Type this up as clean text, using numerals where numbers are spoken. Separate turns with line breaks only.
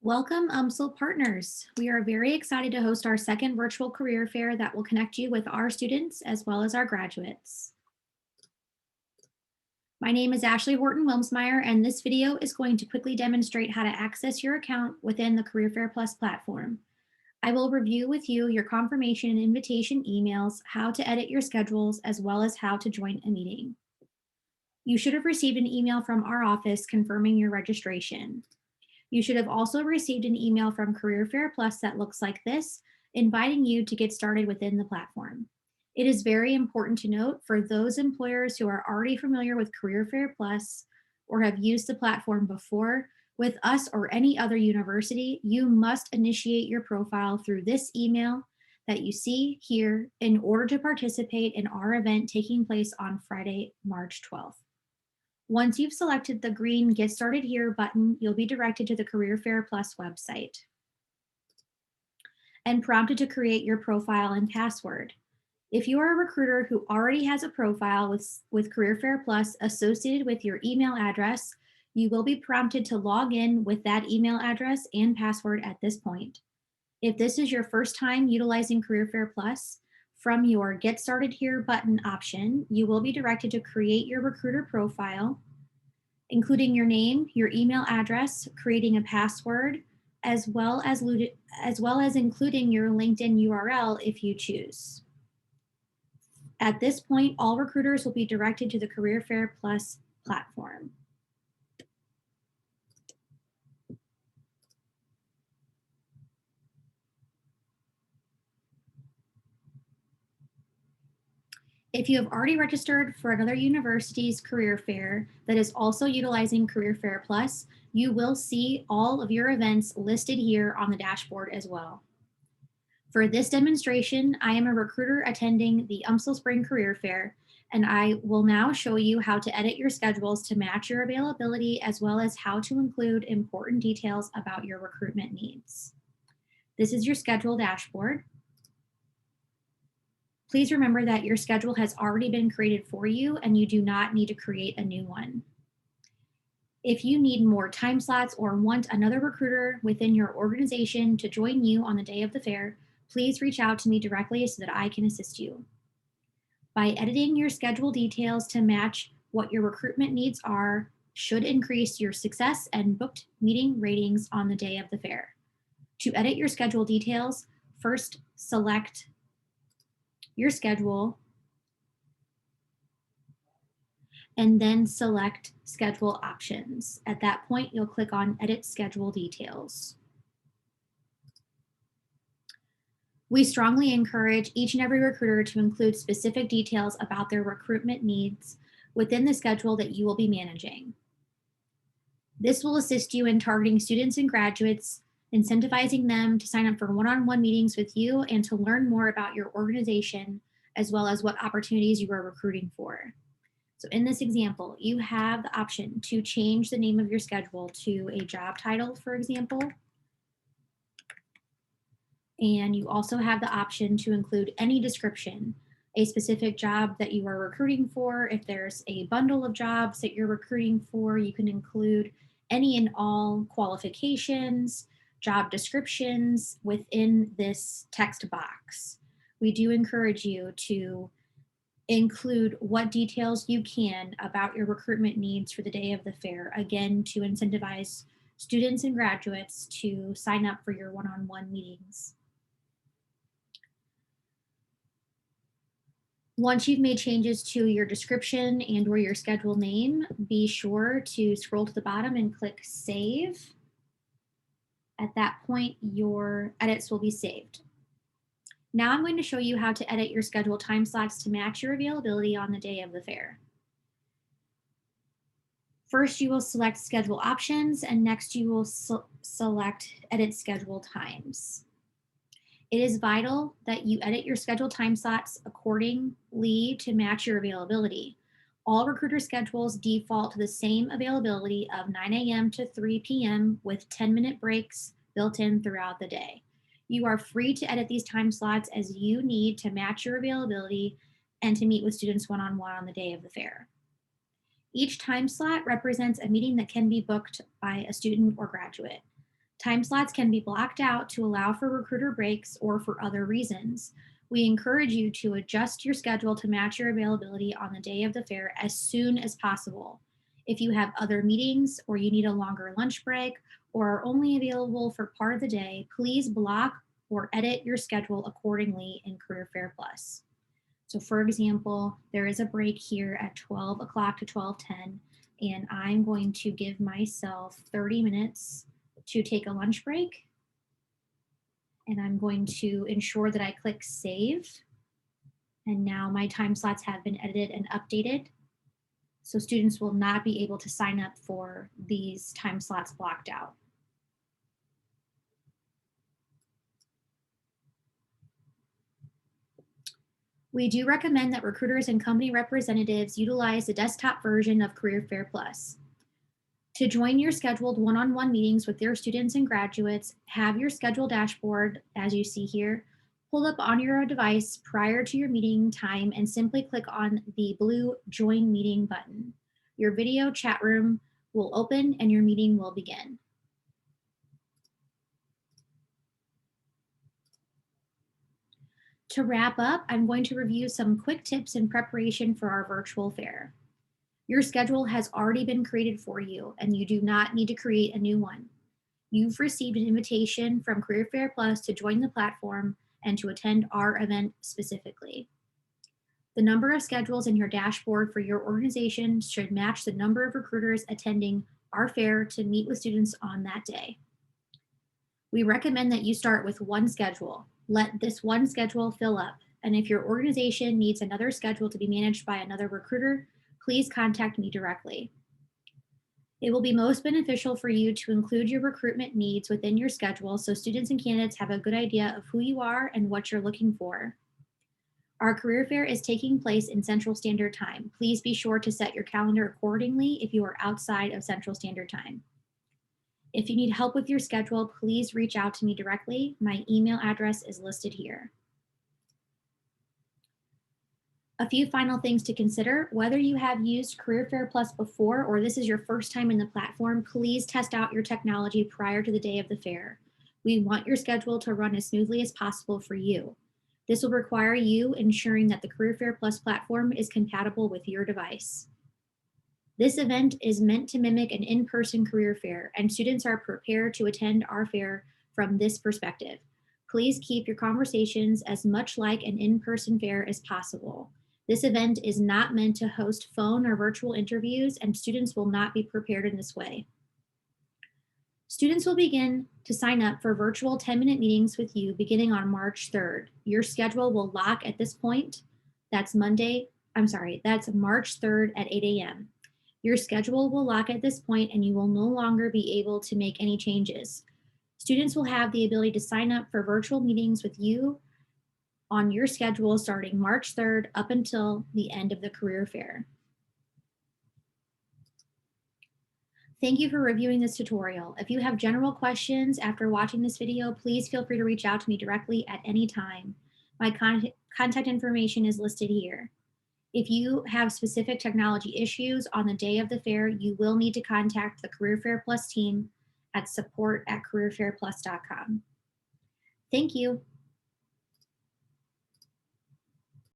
Welcome, UMSL partners. We are very excited to host our second virtual career fair that will connect you with our students as well as our graduates. My name is Ashley Horton-Wilmsmeyer, and this video is going to quickly demonstrate how to access your account within the Career Fair Plus platform. I will review with you your confirmation and invitation emails, how to edit your schedules, as well as how to join a meeting. You should have received an email from our office confirming your registration. You should have also received an email from Career Fair Plus that looks like this, inviting you to get started within the platform. It is very important to note for those employers who are already familiar with Career Fair Plus or have used the platform before with us or any other university, you must initiate your profile through this email that you see here in order to participate in our event taking place on Friday, March 12th. Once you've selected the green Get Started Here button, you'll be directed to the Career Fair Plus website and prompted to create your profile and password. If you are a recruiter who already has a profile with Career Fair Plus associated with your email address, you will be prompted to log in with that email address and password at this point. If this is your first time utilizing Career Fair Plus, from your Get Started Here button option, you will be directed to create your recruiter profile, including your name, your email address, creating a password, as well as including your LinkedIn URL if you choose. At this point, all recruiters will be directed to the Career Fair Plus platform. If you have already registered for another university's career fair that is also utilizing Career Fair Plus, you will see all of your events listed here on the dashboard as well. For this demonstration, I am a recruiter attending the UMSL Spring Career Fair, and I will now show you how to edit your schedules to match your availability as well as how to include important details about your recruitment needs. This is your schedule dashboard. Please remember that your schedule has already been created for you and you do not need to create a new one. If you need more time slots or want another recruiter within your organization to join you on the day of the fair, please reach out to me directly so that I can assist you. By editing your schedule details to match what your recruitment needs are, should increase your success and booked meeting ratings on the day of the fair. To edit your schedule details, first select your schedule and then select schedule options. At that point, you'll click on edit schedule details. We strongly encourage each and every recruiter to include specific details about their recruitment needs within the schedule that you will be managing. This will assist you in targeting students and graduates, incentivizing them to sign up for one-on-one meetings with you and to learn more about your organization, as well as what opportunities you are recruiting for. So in this example, you have the option to change the name of your schedule to a job title, for example. And you also have the option to include any description, a specific job that you are recruiting for. If there's a bundle of jobs that you're recruiting for, you can include any and all qualifications, job descriptions within this text box. We do encourage you to include what details you can about your recruitment needs for the day of the fair, again, to incentivize students and graduates to sign up for your one-on-one meetings. Once you've made changes to your description and or your schedule name, be sure to scroll to the bottom and click Save. At that point, your edits will be saved. Now I'm going to show you how to edit your schedule time slots to match your availability on the day of the fair. First, you will select Schedule Options, and next you will select Edit Schedule Times. It is vital that you edit your schedule time slots accordingly to match your availability. All recruiter schedules default to the same availability of 9 a.m. to 3 p.m. with 10-minute breaks built in throughout the day. You are free to edit these time slots as you need to match your availability and to meet with students one-on-one on the day of the fair. Each time slot represents a meeting that can be booked by a student or graduate. Time slots can be blocked out to allow for recruiter breaks or for other reasons. We encourage you to adjust your schedule to match your availability on the day of the fair as soon as possible. If you have other meetings or you need a longer lunch break or are only available for part of the day, please block or edit your schedule accordingly in Career Fair Plus. So for example, there is a break here at 12 o'clock to 12:10, and I'm going to give myself 30 minutes to take a lunch break. And I'm going to ensure that I click save. And now my time slots have been edited and updated. So students will not be able to sign up for these time slots blocked out. We do recommend that recruiters and company representatives utilize the desktop version of Career Fair Plus. To join your scheduled one-on-one meetings with your students and graduates, have your schedule dashboard, as you see here, pulled up on your device prior to your meeting time and simply click on the blue Join Meeting button. Your video chat room will open and your meeting will begin. To wrap up, I'm going to review some quick tips in preparation for our virtual fair. Your schedule has already been created for you, and you do not need to create a new one. You've received an invitation from Career Fair Plus to join the platform and to attend our event specifically. The number of schedules in your dashboard for your organization should match the number of recruiters attending our fair to meet with students on that day. We recommend that you start with one schedule. Let this one schedule fill up. And if your organization needs another schedule to be managed by another recruiter, please contact me directly. It will be most beneficial for you to include your recruitment needs within your schedule so students and candidates have a good idea of who you are and what you're looking for. Our career fair is taking place in Central Standard Time. Please be sure to set your calendar accordingly if you are outside of Central Standard Time. If you need help with your schedule, please reach out to me directly. My email address is listed here. A few final things to consider. Whether you have used Career Fair Plus before or this is your first time in the platform, please test out your technology prior to the day of the fair. We want your schedule to run as smoothly as possible for you. This will require you ensuring that the Career Fair Plus platform is compatible with your device. This event is meant to mimic an in-person career fair, and students are prepared to attend our fair from this perspective. Please keep your conversations as much like an in-person fair as possible. This event is not meant to host phone or virtual interviews, and students will not be prepared in this way. Students will begin to sign up for virtual 10-minute meetings with you beginning on March 3rd. Your schedule will lock at this point. That's March 3rd at 8 a.m. Your schedule will lock at this point and you will no longer be able to make any changes. Students will have the ability to sign up for virtual meetings with you on your schedule starting March 3rd up until the end of the career fair. Thank you for reviewing this tutorial. If you have general questions after watching this video, please feel free to reach out to me directly at any time. My contact information is listed here. If you have specific technology issues on the day of the fair, you will need to contact the Career Fair Plus team at support@careerfairplus.com. Thank you.